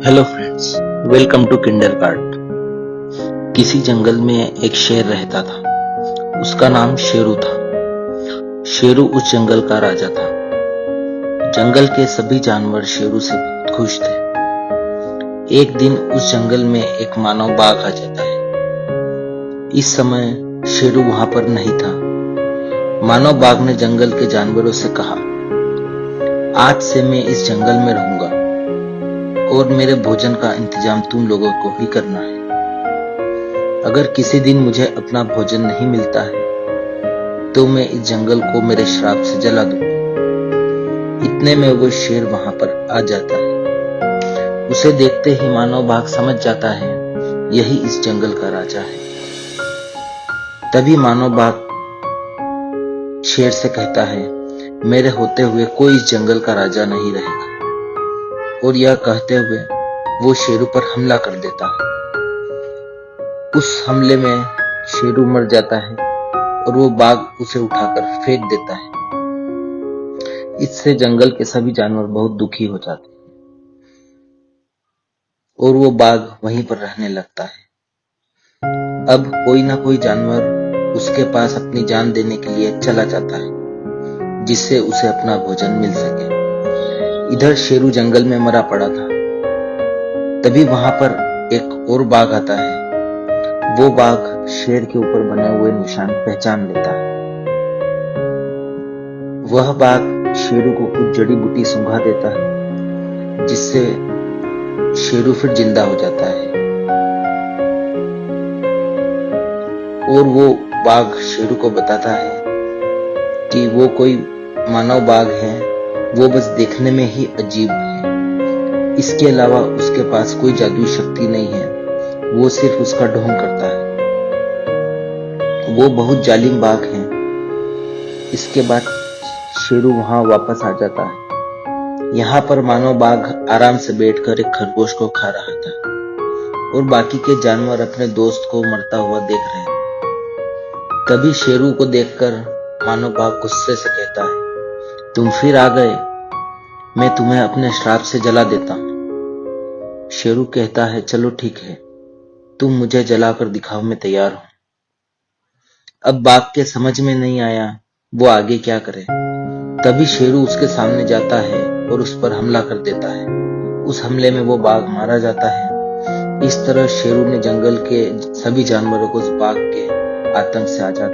Hello friends, welcome to kindergarten. किसी जंगल में एक शेर रहता था। उसका नाम शेरू था। शेरू उस जंगल का राजा था। जंगल के सभी जानवर शेरू से बहुत खुश थे। एक दिन उस जंगल में एक मानव बाघ आ जाता है। इस समय शेरू वहां पर नहीं था। मानव बाघ ने जंगल के जानवरों से कहा, आज से मैं इस जंगल में रहूंगा और मेरे भोजन का इंतजाम तुम लोगों को ही करना है। अगर किसी दिन मुझे अपना भोजन नहीं मिलता है तो मैं इस जंगल को मेरे श्राप से जला दूंगा। इतने में वो शेर वहां पर आ जाता है। उसे देखते ही मानव बाघ समझ जाता है यही इस जंगल का राजा है। तभी मानव बाघ शेर से कहता है, मेरे होते हुए कोई इस जंगल का राजा नहीं रहेगा। और यह कहते हुए वो शेरू पर हमला कर देता है। उस हमले में शेरू मर जाता है और वो बाघ उसे उठाकर फेंक देता है। इससे जंगल के सभी जानवर बहुत दुखी हो जाते हैं और वो बाघ वहीं पर रहने लगता है। अब कोई ना कोई जानवर उसके पास अपनी जान देने के लिए चला जाता है जिससे उसे अपना भोजन मिल सके। इधर शेरू जंगल में मरा पड़ा था। तभी वहां पर एक और बाघ आता है। वो बाघ शेर के ऊपर बने हुए निशान पहचान लेता है। वह बाघ शेरू को कुछ जड़ी बूटी सूंघा देता है जिससे शेरू फिर जिंदा हो जाता है। और वो बाघ शेरू को बताता है कि वो कोई मानव बाघ है, वो बस देखने में ही अजीब है। इसके अलावा उसके पास कोई जादुई शक्ति नहीं है, वो सिर्फ उसका ढोंग करता है। वो बहुत जालिम बाघ है। इसके बाद शेरू वहां वापस आ जाता है। यहाँ पर मानव बाघ आराम से बैठकर एक खरगोश को खा रहा था और बाकी के जानवर अपने दोस्त को मरता हुआ देख रहे थे। तभी शेरू को देखकर मानव बाघ गुस्से से कहता है, तुम फिर आ गए, मैं तुम्हें अपने श्राप से जला देता हूं। शेरू कहता है, चलो ठीक है, तुम मुझे जलाकर दिखाओ, मैं तैयार हूं। अब बाघ के समझ में नहीं आया वो आगे क्या करे। तभी शेरू उसके सामने जाता है और उस पर हमला कर देता है। उस हमले में वो बाघ मारा जाता है। इस तरह शेरू ने जंगल के सभी जानवरों को उस बाघ के आतंक से आजाद